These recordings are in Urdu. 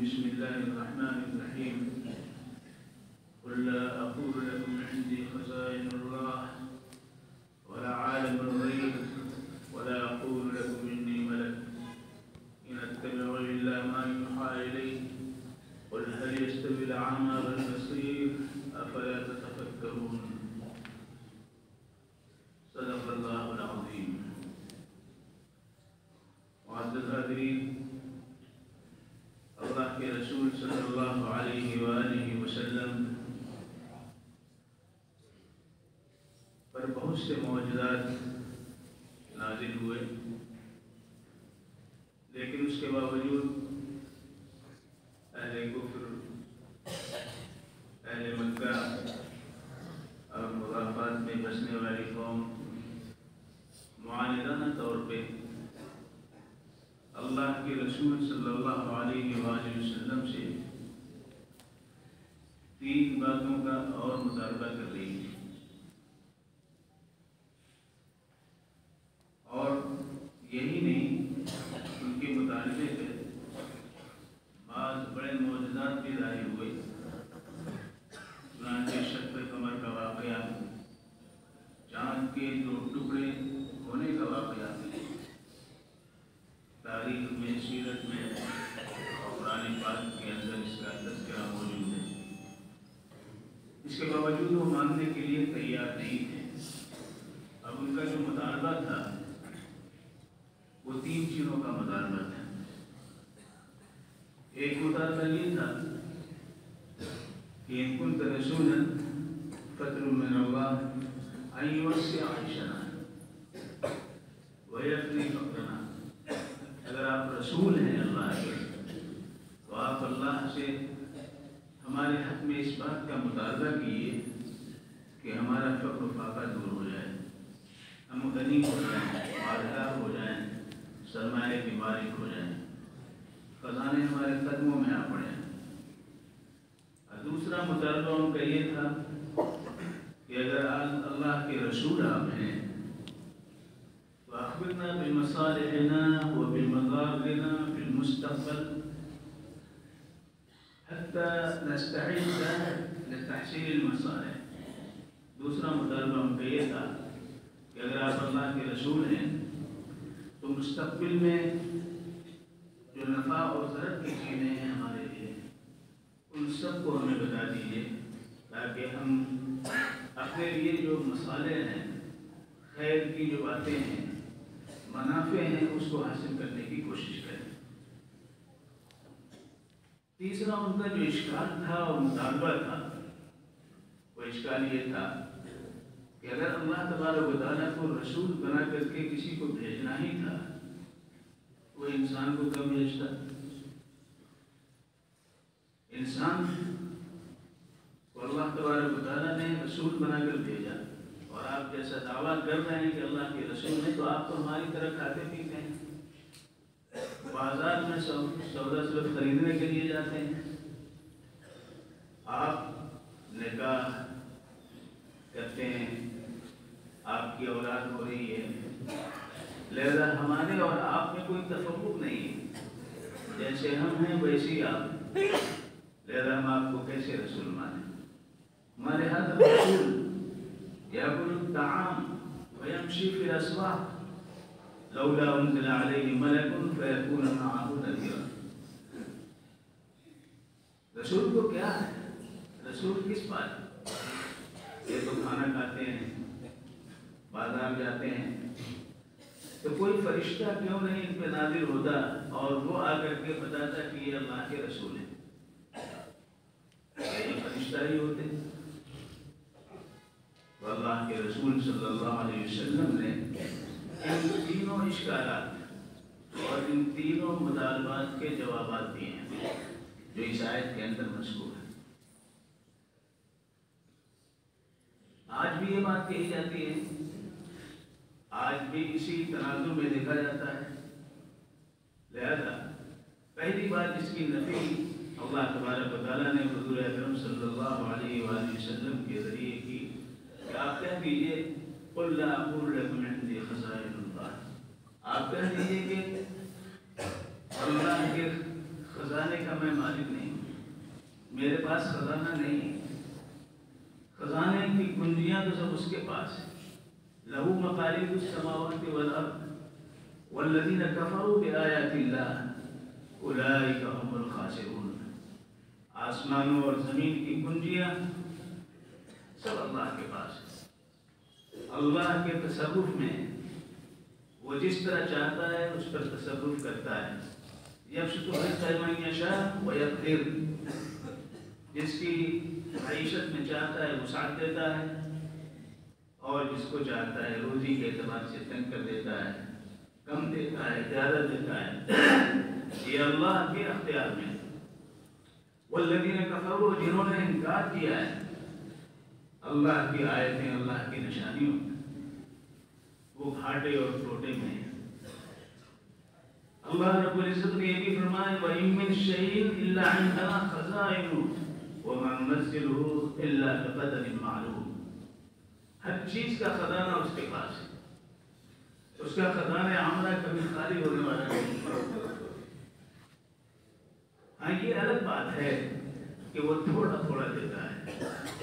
بسم الله الرحمن الرحيم قل لا أقول لكم عندي خزائن الله ولا عالم الغيب ولا أقول لكم إني ملك إن أتبع إلا ما يوحى إلي قل هل يستوي الأعمى والبصير أفلا تتفكرون صدق الله العظيم. معزز حاضرین، اللہ کے رسول صلی اللہ علیہ وآلہ وسلم پر بہت سے معجزات نازل ہوئے، لیکن اس کے باوجود اہل کفر، اہل مکہ اور مضافات میں بسنے والی قوم معاندانہ طور پہ اللہ کے رسول صلی اللہ علیہ وآلہ وسلم سے 3 باتوں کا اور مطالبہ کر رہی ہے، اور یہی نہیں، ان کے مطالبے پہ بعض بڑے معجزات بھی ظاہر ہوئے، چنانچہ شق قمر کا واقعہ، چاند کے 2 ٹکڑے ہونے کا واقعہ تاریخ میں، سیرت میں اور قرآن پاک کے اندر اس کا تذکرہ موجود ہے۔ اس کے باوجود وہ ماننے کے لیے تیار نہیں تھے۔ اب ان کا جو مطالبہ تھا وہ 3 چیزوں کا مطالبہ تھا۔ ایک مطالبہ یہ تھا کہ ان كنت رسولا فاطلب من الله ان يوسع عيشنا ويغني فقرنا، اگر آپ رسول ہیں اللہ کے تو آپ اللہ سے ہمارے حق میں اس بات کا مطالبہ کیجیے کہ ہمارا فقر و فاقہ دور ہو جائے، ہم غنی ہو جائیں، مالدار ہو جائیں، سرمایہ کی مالک ہو جائیں، خزانے ہمارے قدموں میں آ پڑیں۔ اور دوسرا مطالبہ ان کا یہ تھا کہ اگر اللہ کے رسول آپ ہیں فأخبرنا بمصالحنا وبمضارنا في المستقبل حتى نستعد لتحصيل المصالح۔ دوسرا مطالبہ ان کا یہ تھا کہ اگر آپ اللہ کے رسول ہیں تو مستقبل میں جو نفع اور ضرر کی چیزیں ہیں ہمارے لیے، ان سب کو ہمیں بتا دیجیے تاکہ ہم اپنے لیے جو مصالح ہیں، خیر کی جو باتیں ہیں، منافع ہیں، اس کو حاصل کرنے کی کوشش کریں۔ تیسرا ان کا جو اشکال تھا اور مطالبہ تھا، وہ اشکال یہ تھا کہ اگر اللہ تبارک و تعالیٰ کو رسول بنا کر کے کسی کو بھیجنا ہی تھا، وہ انسان کو کب بھیجتا؟ انسان کو اللہ تبارک و تعالیٰ نے رسول بنا کر بھیجا، اور آپ جیسا دعویٰ کر رہے ہیں کہ اللہ کے رسول ہیں، تو آپ تو ہماری طرح کھاتے پیتے ہیں، بازار میں سودا صرف خریدنے کے لیے جاتے ہیں، آپ نکاح کرتے ہیں، آپ کی اولاد ہو رہی ہے، لہذا ہمارے اور آپ میں کوئی تفرق نہیں ہے، جیسے ہم ہیں ویسے ہی آپ، لہذا ہم آپ کو کیسے رسول مانیں؟ ہمارے ہاتھ رسول يأكل الطعام ويمشي في الأسواق لولا أنزل عليه ملك فيكون معه نذيرا۔ رسول کو کیا ہے؟ رسول کس بات؟ یہ تو کھانا کھاتے ہیں، بازار جاتے ہیں، تو کوئی فرشتہ کیوں نہیں ان پہ نازل ہوتا اور وہ آ کر کے بتاتا کہ یہ اللہ کے رسول ہیں؟ یہ فرشتہ ہی ہوتے ہیں۔ تو اللہ کے رسول صلی اللہ علیہ وسلم نے ان 3 اشکالات اور ان 3 مطالبات کے جوابات دیے ہیں جو اس آیت کے اندر مذکور ہے۔ آج بھی یہ بات کہی جاتی ہے، آج بھی اسی تناظر میں دیکھا جاتا ہے، لہذا پہلی بات جس کی نفی اللہ تبارک و تعالیٰ نے حضور اکرم صلی اللہ علیہ وآلہ وسلم کے ذریعے کی کہ آپ کہہ دیجئے قل لا اقول لكم عندي خزائن اللہ، آپ کہہ دیجئے کہ اللہ کے خزانے کا کا میں مالک نہیں ہوں، میرے پاس خزانہ نہیں ہے، خزانے کی کنجیاں تو سب اس کے پاس ہیں۔ لہو مقالید السماوات والارض والذین کفروا بآیات اللہ اولئک هم الخاسرون۔ آسمانوں اور زمین کی کنجیاں سب اللہ کے پاس ہے۔ اللہ کے تصرف میں وہ جس طرح چاہتا ہے اس پر تصرف کرتا ہے۔ یبسط الرزق لمن یشاء ویقدر، جس کی معیشت میں چاہتا ہے وسعت دیتا ہے، اور جس کو چاہتا ہے روزی کے اعتبار سے تنگ کر دیتا ہے، کم دیتا ہے، زیادہ دیتا ہے، یہ اللہ کے اختیار میں۔ والذین کفروا، جنہوں نے انکار کیا ہے اللہ کی آیتیں، اللہ کی نشانیوں، وہ گھاٹے اور ٹوٹے میں ہیں۔ اللہ رب العزت نے یہ بھی فرمایا وَإِن مِّن شَيْءٍ إِلَّا عِندَنَا خَزَائِنُهُ وَمَا نُنَزِّلُهُ إِلَّا بِقَدَرٍ مَّعْلُومٍ۔ ہر چیز کا خزانہ اس کے پاس ہے، اس کا خزانہ عامرہ کبھی خالی ہونے والا نہیں۔ ہاں یہ الگ بات ہے کہ وہ تھوڑا تھوڑا دیتا ہے،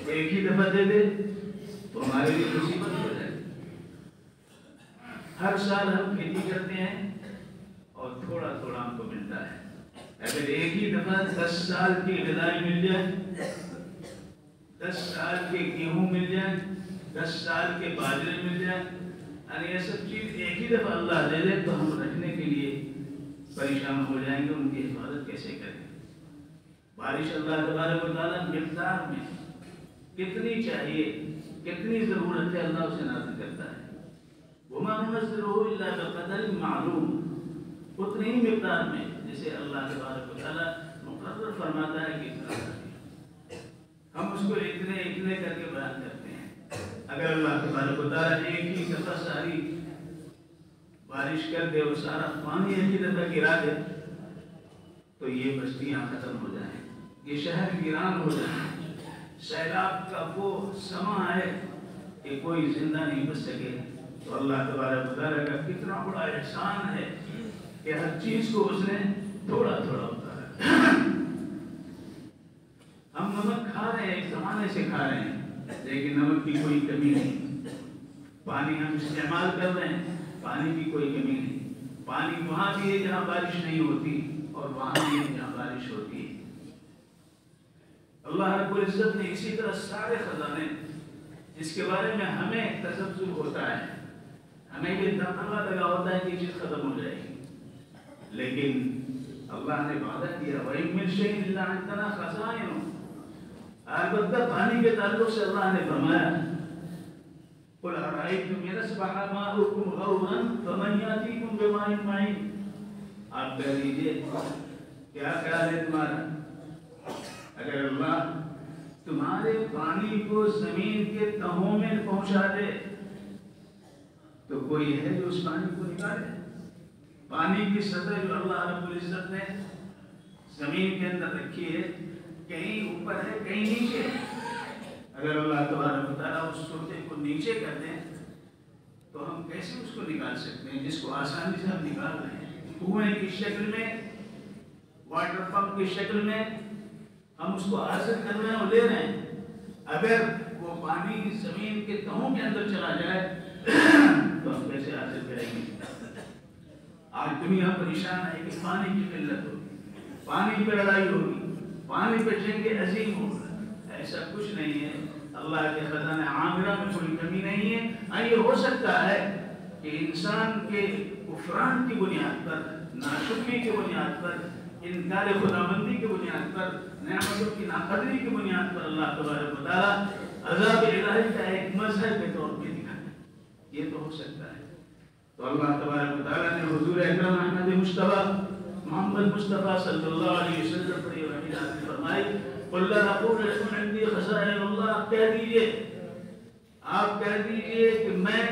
ایک ہی دفعہ دے دے تو ہمارے لیے مصیبت ہو جائے۔ ہر سال ہم کھیتی کرتے ہیں اور تھوڑا تھوڑا ہم کو ملتا ہے۔ اگر ایک ہی دفعہ 10 سال کی غذائی مل جائے، 10 سال کے گیہوں مل جائے، 10 سال کے باجرے مل جائے، یعنی یہ سب چیز ایک ہی دفعہ اللہ دے دے تو ہم رکھنے کے لیے پریشان ہو جائیں گے، ان کی حفاظت کیسے کریں۔ بارش اللہ تبارک و تعالیٰ مقدار میں کتنی چاہیے، کتنی ضرورت ہے، اللہ اسے نازل کرتا ہے۔ وَمَا نُنَزِّلُهُ إِلَّا بِقَدَرٍ مَّعْلُومٍ، اتنی ہی مقدار میں جسے اللہ تبارک و تعالیٰ مقرر فرماتا ہے کہ ہم اس کو اتنے کر کے بیان کرتے ہیں۔ اگر اللہ تبارک و تعالیٰ ایک ہی دفعہ ساری بارش کر دے اور سارا پانی ایک ہی دفعہ گرا دے تو یہ بستیاں ختم ہو جائیں، یہ شہر ویران ہو جائیں، سیلاب کا وہ سما ہے کہ کوئی زندہ نہیں بچ سکے۔ تو اللہ تبارک و تعالیٰ کا کتنا بڑا احسان ہے کہ ہر چیز کو اس نے تھوڑا تھوڑا اتارا۔ ہم نمک کھا رہے ہیں، ایک زمانے سے کھا رہے ہیں، لیکن نمک کی کوئی کمی نہیں۔ پانی ہم استعمال کر رہے ہیں، پانی کی کوئی کمی نہیں۔ پانی وہاں بھی ہے جہاں بارش نہیں ہوتی، اور وہاں بھی ہے جہاں بارش ہوتی ہے۔ اللہ رب العزت نے اسی طرح سارے خزانے جس کے بارے میں ہمیں تذبذب ہوتا ہے، ہمیں یہ دماغ لگا ہوتا ہے کہ چیز ختم ہو جائے گی، لیکن اللہ نے وعدہ کیا وَإِن مِّن شَيْءٍ إِلَّا عِندَنَا خَزَائِنُهُ۔ البتہ پانی کے تعلق سے اللہ نے فرمایا قُلْ أَرَأَيْتُمْ إِنْ أَصْبَحَ مَاؤُكُمْ غَوْرًا فَمَنْ يَأْتِيكُمْ بِمَاءٍ مَّعِينٍ۔ آپ کہہ لیجئے کیا خیال ہے تمہارا، اگر اللہ تمہارے پانی کو زمین کے تہوں میں پہنچا دے تو کوئی ہے جو اس پانی کو نکالے؟ پانی کی سطح جو اللہ رب العزت نے زمین کے اندر رکھی ہے، کہیں اوپر ہے کہیں نیچے ہے۔ اگر اللہ تبارک و تعالیٰ اس سطح کو نیچے کر دیں تو ہم کیسے اس کو نکال سکتے ہیں، جس کو آسانی سے ہم نکال رہے ہیں؟ کنویں کی شکل میں، واٹر پمپ کی شکل میں ہم اس کو حاصل کر رہے ہیں اور لے رہے ہیں۔ اگر وہ پانی زمین کے تہوں کے اندر چلا جائے تو ہم کیسے حاصل کریں گے؟ آج دنیا پریشان ہے کہ پانی کی قلت ہوگی، پانی پہ لڑائی ہوگی، پانی پہ جنگ عظیم ہوگا۔ ایسا کچھ نہیں ہے، اللہ کے خزانہ عامرہ میں کوئی کمی نہیں ہے۔ یہ ہو سکتا ہے کہ انسان کے کفران کی بنیاد پر، ناشکری کی بنیاد پر، انکار خداوندی کی بنیاد پر، نعمتوں کی ناقدری کی بنیاد پر اللہ تبارک و تعالیٰ عذاب الہی کا ایک مظہر کے طور پہ دکھائے، یہ تو ہو سکتا ہے۔ تو اللہ تبارک و تعالیٰ نے حضور اکرم احمد مصطفیٰ محمد مصطفیٰ صلی اللہ علیہ وسلم پر یہ وحی نازل فرمائی قُلْ لَا أَقُولُ لَكُمْ عِنْدِي خَزَائِنُ اللَّهِ، آپ کہہ دیجئے کہ میں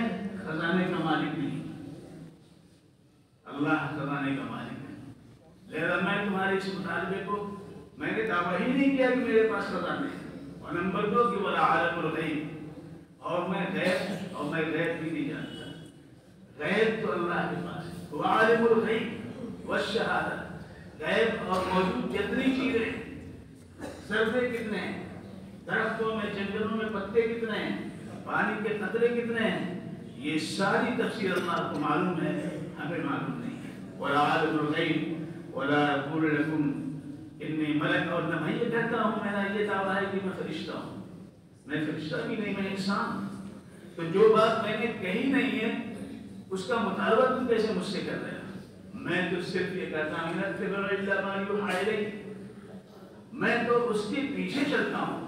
خزانے کا مالک نہیں، اللہ خزانے کا مالک ہے، لہذا میں تمہارے اس مطالبے کو میں نے دعویٰ ہی نہیں کیا کہ میرے پاس خزانے ہیں۔ اور نمبر 2 کہ وَلَا عَالِمُ الْغَیْبِ، اور میں غیب بھی نہیں جانتا، غیب تو اللہ کے پاس ہے۔ وَعَالِمُ الْغَیْبِ وَالشَّہَادَةِ، غیب اور موجود کتنی چیزیں ہیں، سردے کتنے ہیں، درختوں میں جنگلوں میں پتے کتنے ہیں، پانی کے قطرے کتنے ہیں، یہ ساری تفسیر اللہ کو معلوم ہے، ہمیں معلوم نہیں ہے۔ وَلَا عَالِمُ الْغَيْبِ وَلَا أَقُولُ لَكُمْ إِنِّي مَلَكٌ، اور نہ میں یہ کہتا ہوں، میرا یہ دعویٰ ہے کہ میں فرشتہ ہوں، میں فرشتہ بھی نہیں، میں انسان ہوں۔ تو جو بات میں نے کہی نہیں ہے اس کا مطالبہ تم کیسے مجھ سے کر رہے ہو؟ میں تو صرف یہ کہتا ہوں میں تو اس کے پیچھے چلتا ہوں،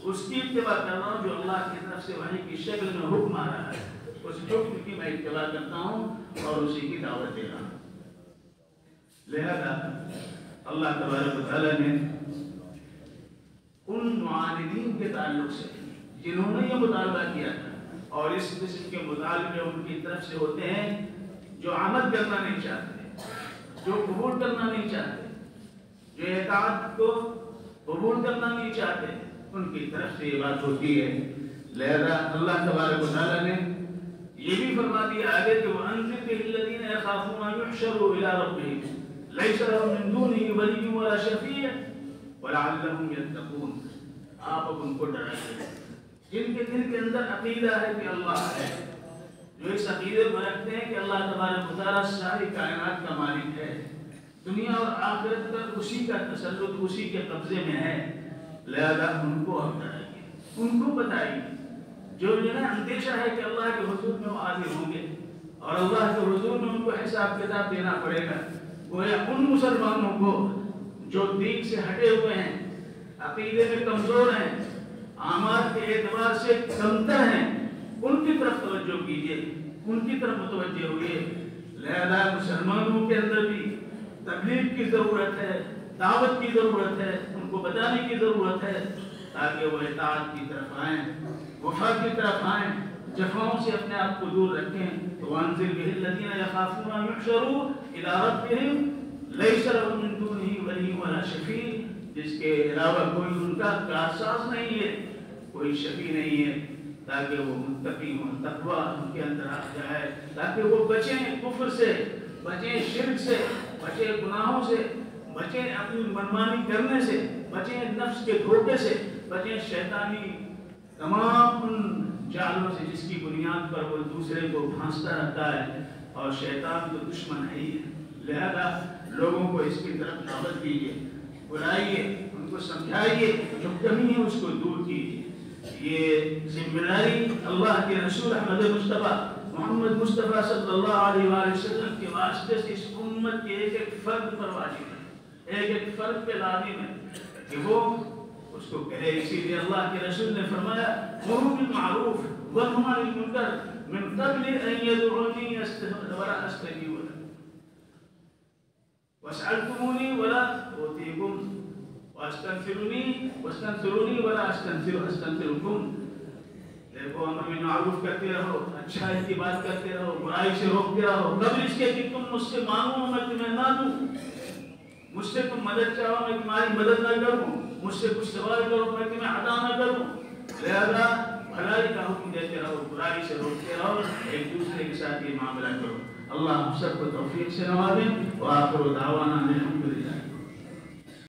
اس کی اتباع کر رہا ہوں جو اللہ کی طرف سے وحی کی شکل میں حکم آ رہا ہے، اس حکم کی میں اتباع کرتا ہوں اور اسی کی دعوت دے رہا ہوں۔ لہذا اللہ تبارک و تعالیٰ نے ان معاندین کے تعلق سے جنہوں نے یہ مطالبہ کیا تھا، اور اس قسم کے مطالبے ان کی طرف سے ہوتے ہیں جو عمل کرنا نہیں چاہتے، جو قبول کرنا نہیں چاہتے، جو اطاعت کو قبول کرنا نہیں چاہتے، ان کی طرف سے یہ بات ہوتی ہے۔ لہذا اللہ تبارک و تعالیٰ نے یہ بھی فرما دیا آگے کہ وَأَنذِرْ بِهِ الَّذِينَ يَخَافُونَ أَن يُحْشَرُوا إِلَىٰ رَبِّهِمْ لَيْسَ لَهُم مِّن دُونِهِ وَلِيٌّ وَلَا شَفِيعٌ وَلَعَلَّهُمْ يَتَّقُونَ۔ آپ اب ان کو ڈرائیے جن کے دل کے اندر عقیدہ ہے کہ اللہ ہے، جو اس عقیدے کو رکھتے ہیں کہ اللہ تبارک و تعالیٰ ساری کائنات کا مالک ہے، دنیا اور آخرت کا اسی کا تسلط اسی کے قبضے میں ہے۔ لہذا ان کو ہم ڈرائیے، ان کو بتائیے، جو جنہیں اندیشہ ہے کہ اللہ کے حضور میں وہ حاضر ہوں گے اور اللہ کے حضور میں ان کو حساب کتاب دینا پڑے گا۔ گویا ان مسلمانوں کو جو دین سے ہٹے ہوئے ہیں، عقیدے میں کمزور ہیں، اعمال کے اعتبار سے کمتر ہیں، ان کی طرف توجہ کیجیے، ان کی طرف متوجہ ہوئیے۔ لہذا مسلمانوں کے اندر بھی تبلیغ کی ضرورت ہے، دعوت کی ضرورت ہے، ان کو بتانے کی ضرورت ہے تاکہ وہ اطاعت کی طرف آئیں، وفا کی طرف آئیں، جفاؤں سے اپنے آپ کو دور رکھیں۔ تو وَأَنذِرْ بِهِ الَّذِينَ يَخَافُونَ أَن يُحْشَرُوا إِلَىٰ رَبِّهِمْ لَيْسَ لَهُم مِّن دُونِهِ وَلِيٌّ وَلَا شَفِيعٌ، جس کے علاوہ کوئی ان کا کارساز نہیں ہے، کوئی شفیع نہیں ہے، تاکہ وہ متقی ہوں، تقویٰ ان کے اندر آ جائے، تاکہ وہ بچیں کفر سے، بچیں شرک سے، بچیں گناہوں سے، بچیں اپنی منمانی کرنے سے، بچیں نفس کے دھوکے سے، بچیں شیطانی تمام ان جالوں سے جس کی بنیاد پر وہ دوسرے کو پھانستا رہتا ہے، اور شیطان تو دشمن ہے ہی ہے۔ لہذا لوگوں کو اس کی طرف دعوت کیجیے، بلائیے، ان کو سمجھائیے، جو کمی ہے اس کو دور کیجیے۔ یہ ذمہ داری اللہ کے رسول احمد مصطفیٰ محمد مصطفیٰ صلی اللہ علیہ وآلہ وسلم کے واسطے سے اس امت کے ایک ایک فرد پر واجب ہے، ایک ایک فرد پہ لازم ہے کہ وہ اس کو کہے۔ اسی لیے اللہ کے رسول نے فرمایا مُرُوا بِالْمَعْرُوفِ وَانْهُوا عَنِ الْمُنكَرِ مِنْ قَبْلِ أَنْ يَدْعُونِي وَلَا أَسْتَجِيبَ لَكُمْ وَاسْأَلْتُمُونِي وَلَا أُعْطِيكُمْ وَاسْتَغْفِرُونِي وَلَا أَسْتَغْفِرُكُمْ۔ دیکھو امر بالمعروف کرتے رہو، اچھائی کی بات کرتے رہو، برائی سے روکتے رہو، قبل اس کے کہ تم مجھ سے مانگو میں تمہیں نہ دوں، مجھ سے تم مدد چاہو میں تمہاری مدد نہ کروں، مجھ سے کچھ سوال کرو میں تمہیں عطا نہ کروں۔ لہذا بھلائی کا حکم دیتے رہو، برائی سے روکتے رہو، ایک دوسرے کے ساتھ یہ معاملہ کرو۔ اللہ ہم سب کو توفیق سے نوازے۔ وآخر دعوانا